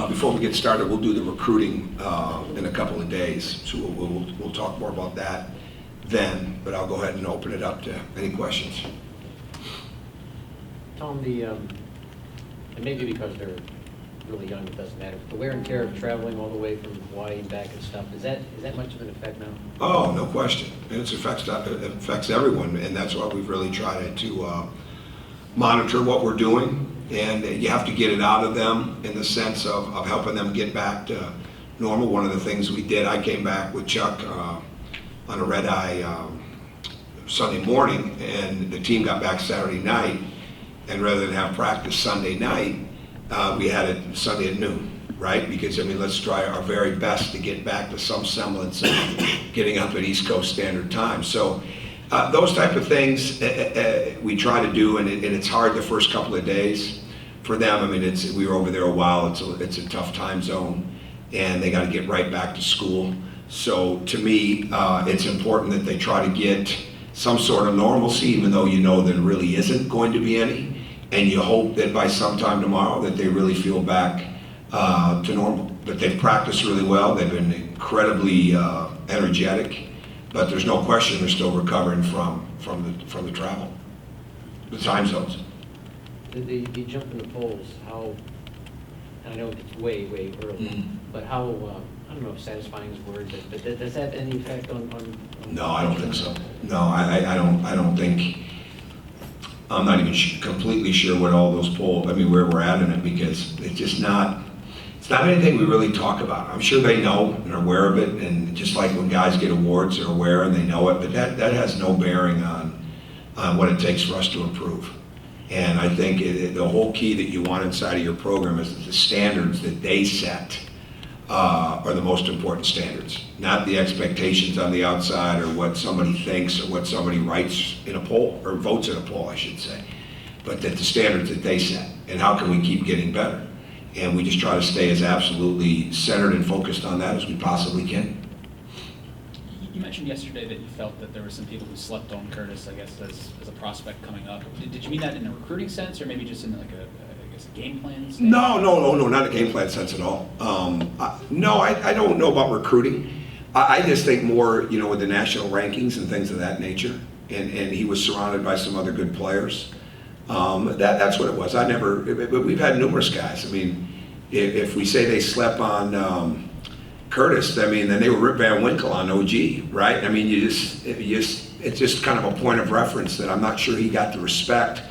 Before we get started, we'll do the recruiting in a couple of days, so we'll talk more about that then, but I'll go ahead and open it up to any questions. Tom, and maybe because they're really young, it doesn't matter, the wear and tear of traveling all the way from Hawaii and back and stuff, is that much of an effect now? Oh, no question. And it affects everyone, and that's why we've really tried to monitor what we're doing. And you have to get it out of them in the sense of helping them get back to normal. One of the things we did, I came back with Chuck on a red eye Sunday morning, and the team got back Saturday night, and rather than have practice Sunday night, we had it Sunday at noon, right? Because, I mean, let's try our very best to get back to some semblance of getting up at East Coast Standard Time. So those type of things we try to do, and it's hard the first couple of days for them. I mean, we were over there a while. It's a tough time zone, and they got to get right back to school. So to me, it's important that they try to get some sort of normalcy, even though you know there really isn't going to be any. And you hope that by sometime tomorrow that they really feel back to normal. But they've practiced really well. They've been incredibly energetic. But there's no question they're still recovering from the travel, the time zones. The jump in the polls, how, and I know it's way early, but how, I don't know if satisfying is a word, but does that have any effect on No, I don't think so. No, I don't think, I'm not even completely sure what all those polls, I mean, where we're at in it, because it's just not, it's not anything we really talk about. I'm sure they know and are aware of it, and just like when guys get awards, they're aware and they know it, but that has no bearing on what it takes for us to improve. And I think the whole key that you want inside of your program is that the standards that they set are the most important standards, not the expectations on the outside or what somebody thinks or what somebody writes in a poll, or votes in a poll, I should say, but that the standards that they set, and how can we keep getting better. And we just try to stay as absolutely centered and focused on that as we possibly can. You mentioned yesterday that you felt that there were some people who slept on Curtis, I guess, as a prospect coming up. Did you mean that in a recruiting sense, or maybe just in like a game plan sense? No, not a game plan sense at all. No, I don't know about recruiting. I just think more, with the national rankings and things of that nature, and he was surrounded by some other good players. That's what it was. But we've had numerous guys. I mean, if we say they slept on Curtis, I mean, then they were Rip Van Winkle on OG, right? I mean, it's just kind of a point of reference that I'm not sure he got the respect.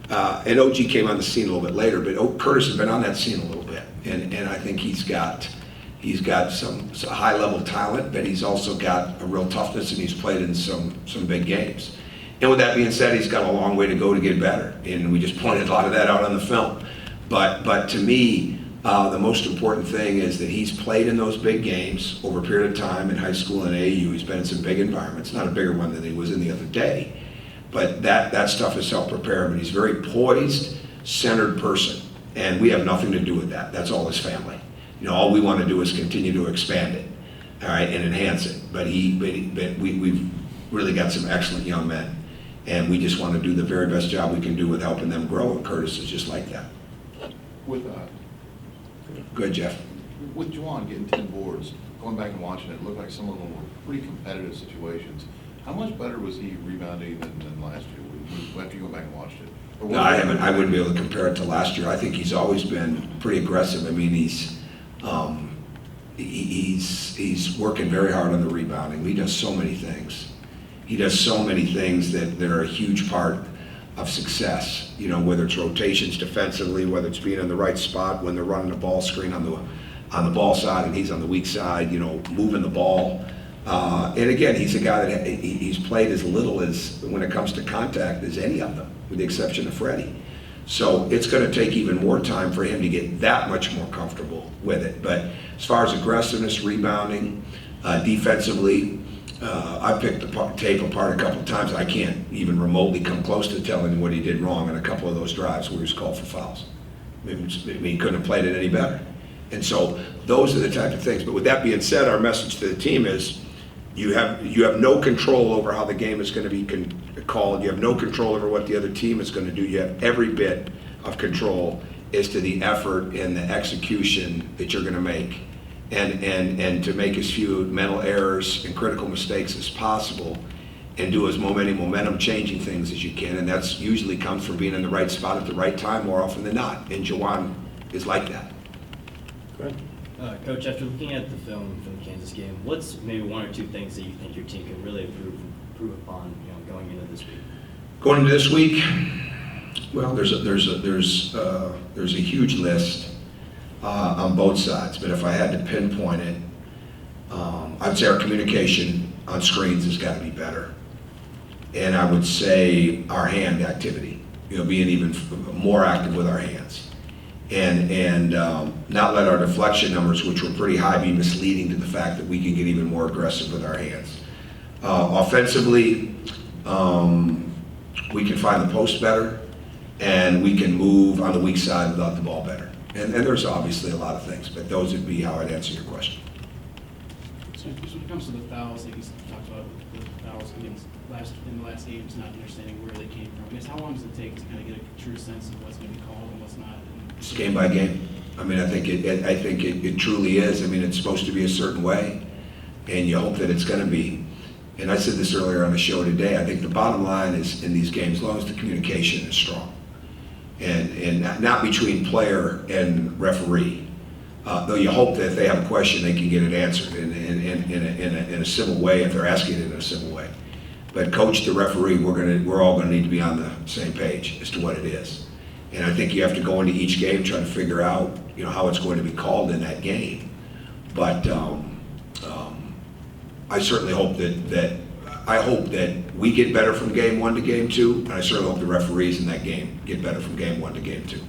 And OG came on the scene a little bit later, but Curtis has been on that scene a little bit, and I think he's got some high level talent, but he's also got a real toughness, and he's played in some big games. And with that being said, he's got a long way to go to get better, and we just pointed a lot of that out on the film. But to me, the most important thing is that he's played in those big games over a period of time in high school and AAU. He's been in some big environments, not a bigger one than he was in the other day. But that stuff has helped prepare him, and he's a very poised, centered person, and we have nothing to do with that. That's all his family. All we want to do is continue to expand it, all right, and enhance it. But we've really got some excellent young men, and we just want to do the very best job we can do with helping them grow, and Curtis is just like that. Go ahead, Jeff. With Juwan getting 10 boards, going back and watching it looked like some of them were pretty competitive situations. How much better was he rebounding than last year after you go back and watched it? No, I wouldn't be able to compare it to last year. I think he's always been pretty aggressive. I mean, he's working very hard on the rebounding. He does so many things. He does so many things that are a huge part of success. Whether it's rotations defensively, whether it's being in the right spot when they're running the ball screen on the ball side and he's on the weak side, moving the ball. And again, he's a guy that he's played as little as, when it comes to contact, as any of them, with the exception of Freddie. So it's going to take even more time for him to get that much more comfortable with it. But as far as aggressiveness, rebounding, defensively, I picked the tape apart a couple of times. I can't even remotely come close to telling him what he did wrong in a couple of those drives where he was called for fouls. I mean, he couldn't have played it any better. And so those are the type of things. But with that being said, our message to the team is you have no control over how the game is going to be called. You have no control over what the other team is going to do. You have every bit of control as to the effort and the execution that you're going to make, and to make as few mental errors and critical mistakes as possible, and do as many momentum changing things as you can. And that's usually comes from being in the right spot at the right time more often than not. And Jawan is like that. Coach, after looking at the film from the Kansas game, what's maybe one or two things that you think your team can really improve upon, going into this week? Going into this week, well, there's a huge list on both sides. But if I had to pinpoint it, I'd say our communication on screens has got to be better. And I would say our hand activity, being even more active with our hands. And not let our deflection numbers, which were pretty high, be misleading to the fact that we can get even more aggressive with our hands. Offensively, we can find the post better, and we can move on the weak side without the ball better. And there's obviously a lot of things, but those would be how I'd answer your question. So when it comes to the fouls, like you talked about the fouls against in the last games, not understanding where they came from, I guess how long does it take to kind of get a true sense of what's going to be called and what's not? It's game by game. I mean, I think it truly is. I mean, it's supposed to be a certain way, and you hope that it's going to be. And I said this earlier on the show today, I think the bottom line is in these games, as long as the communication is strong, and not between player and referee, though you hope that if they have a question, they can get it answered in a civil way if they're asking it in a civil way. But coach to referee, we're all going to need to be on the same page as to what it is. And I think you have to go into each game trying to figure out, how it's going to be called in that game. But I certainly hope that we get better from game 1 to game 2, and I certainly hope the referees in that game get better from game 1 to game 2.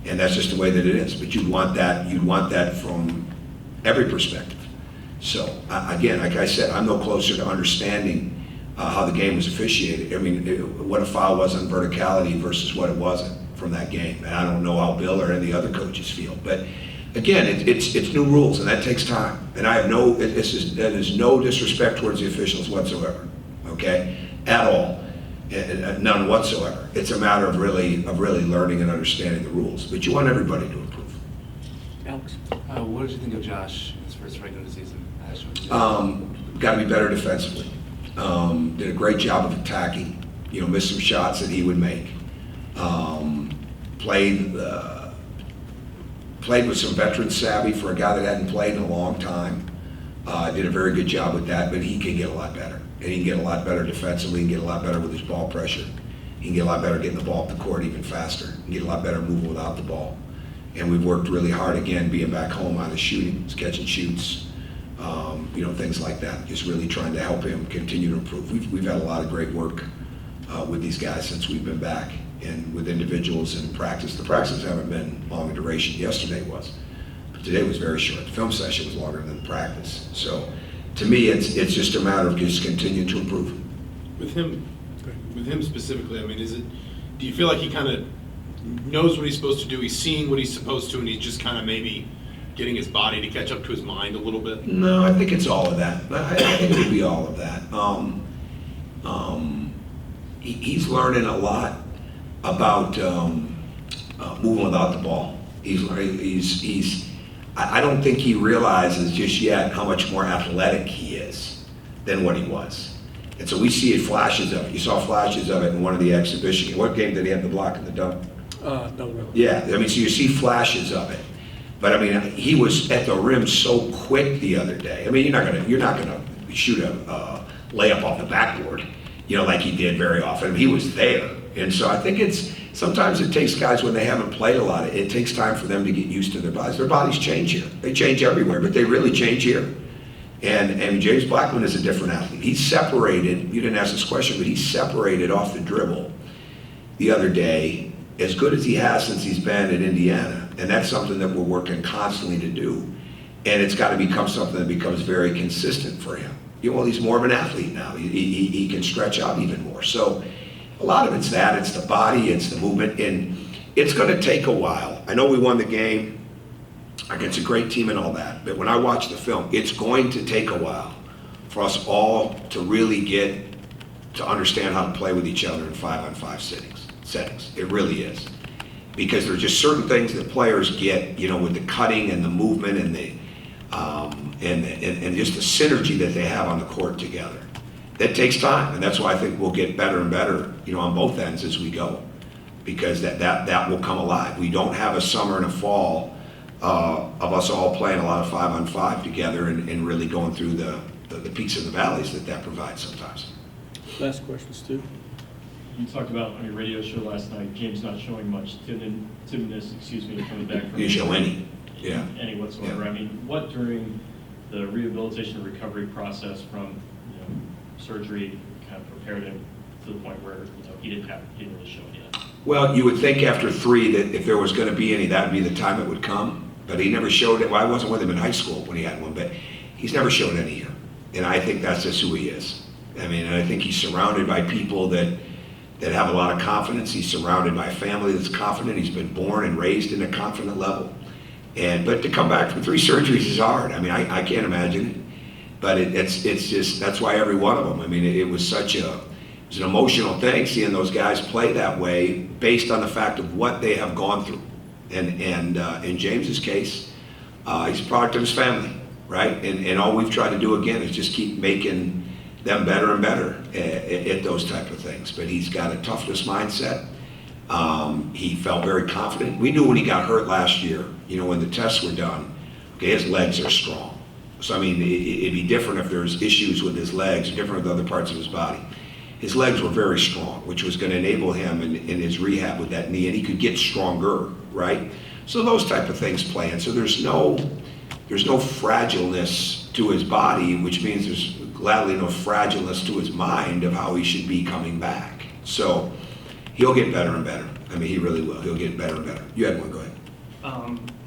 And that's just the way that it is. But you'd want that from every perspective. So again, like I said, I'm no closer to understanding how the game was officiated. I mean, what a foul was on verticality versus what it wasn't from that game. And I don't know how Bill or any of the other coaches feel. But again, it's new rules, and that takes time. And I have that is no disrespect towards the officials whatsoever, okay, at all, none whatsoever. It's a matter of really learning and understanding the rules. But you want everybody to improve. Alex? What did you think of Josh in his first regular season? Got to be better defensively. Did a great job of attacking. Missed some shots that he would make. Played with some veteran savvy for a guy that hadn't played in a long time. Did a very good job with that, but he can get a lot better. And he can get a lot better defensively, he can get a lot better with his ball pressure. He can get a lot better getting the ball up the court even faster. He can get a lot better moving without the ball. And we've worked really hard, again, being back home on his shooting, his catch and shoots, things like that. Just really trying to help him continue to improve. We've had a lot of great work with these guys since we've been back, and with individuals in practice. The practices haven't been long in duration. Yesterday was, but today was very short. The film session was longer than the practice. So to me, it's just a matter of just continuing to improve. With him specifically, I mean, do you feel like he kind of knows what he's supposed to do, he's seeing what he's supposed to, and he's just kind of maybe getting his body to catch up to his mind a little bit? No, I think it's all of that. I think it would be all of that. He's learning a lot about moving without the ball. I don't think he realizes just yet how much more athletic he is than what he was. And so we see flashes of it. You saw flashes of it in one of the exhibition. What game did he have the block in the dunk? Yeah, I mean, so you see flashes of it. But I mean, he was at the rim so quick the other day. I mean, you're not gonna shoot a layup off the backboard, like he did very often. I mean, he was there. And so I think sometimes it takes guys when they haven't played a lot, it takes time for them to get used to their bodies. Their bodies change here. They change everywhere, but they really change here. And James Blackman is a different athlete. He's separated, you didn't ask this question, but he's separated off the dribble the other day as good as he has since he's been at Indiana. And that's something that we're working constantly to do. And it's got to become something that becomes very consistent for him. He's more of an athlete now. He can stretch out even more. So a lot of it's that. It's the body, it's the movement, and it's going to take a while. I know we won the game against a great team and all that, but when I watch the film, it's going to take a while for us all to really get to understand how to play with each other in 5-on-5 settings. It really is. because there are just certain things that players get, you know, with the cutting and the movement and the and just the synergy that they have on the court together. That takes time, and that's why I think we'll get better and better, you know, on both ends as we go, because that will come alive. We don't have a summer and a fall of us all playing a lot of 5-on-5 together and really going through the peaks and the valleys that provides sometimes. Last question, Stu. You talked about on your radio show last night, James not showing much timidness, coming back from. You show any, yeah. Any whatsoever. Yeah. I mean, what during the rehabilitation and recovery process from, surgery kind of prepared him to the point where, he didn't really show any of that? Well, you would think after 3 that if there was going to be any, that would be the time it would come. But he never showed it. Well, I wasn't with him in high school when he had one, but he's never showed any here. And I think that's just who he is. I mean, and I think he's surrounded by people that have a lot of confidence. He's surrounded by a family that's confident. He's been born and raised in a confident level. But to come back from 3 surgeries is hard. I mean, I can't imagine it. But it's just, that's why every one of them. I mean, it was an emotional thing seeing those guys play that way based on the fact of what they have gone through. And in James's case, he's a product of his family, right? And all we've tried to do again is just keep making them better and better at those type of things. But he's got a toughness mindset. He felt very confident. We knew when he got hurt last year, when the tests were done, okay, his legs are strong. So, I mean, it'd be different if there's issues with his legs, different with other parts of his body. His legs were very strong, which was going to enable him in his rehab with that knee, and he could get stronger, right? So those type of things play in. So there's no fragileness to his body, which means there's gladly no fragileness to his mind of how he should be coming back. So he'll get better and better. I mean, he really will. He'll get better and better. You had one, go ahead.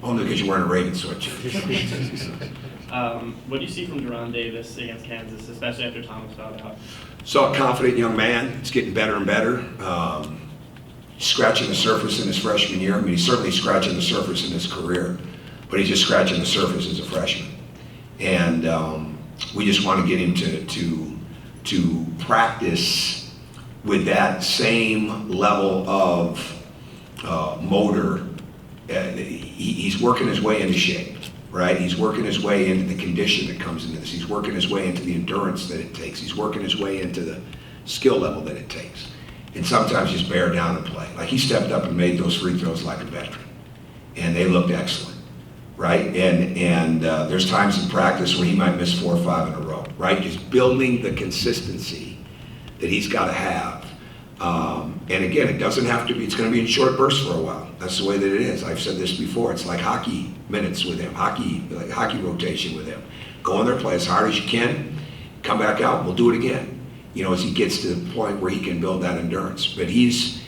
Only because you're wearing a Ravens sweatshirt. What do you see from Deron Davis against Kansas, especially after Thomas fouled out? Saw a confident young man. He's getting better and better. Scratching the surface in his freshman year. I mean, he's certainly scratching the surface in his career, but he's just scratching the surface as a freshman. And we just want to get him to practice with that same level of motor. He's working his way into shape, right? He's working his way into the condition that comes into this. He's working his way into the endurance that it takes. He's working his way into the skill level that it takes. And sometimes just bear down and play. Like he stepped up and made those free throws like a veteran. And they looked excellent, right? And there's times in practice where he might miss 4 or 5 in a row, right? Just building the consistency that he's got to have. And again, it doesn't have to be, it's going to be in short bursts for a while. That's the way that it is. I've said this before. It's like hockey minutes with him, like hockey rotation with him. Go in there, play as hard as you can, come back out, we'll do it again. As he gets to the point where he can build that endurance. But he's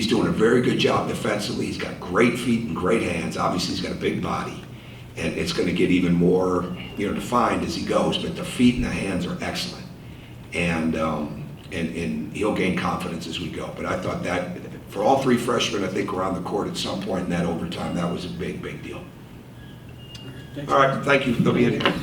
doing a very good job defensively. He's got great feet and great hands. Obviously, he's got a big body. And it's going to get even more, defined as he goes. But the feet and the hands are excellent. And he'll gain confidence as we go. But I thought that for all 3 freshmen, I think were on the court at some point in that overtime, that was a big, big deal. All right, thank you. They'll be in here.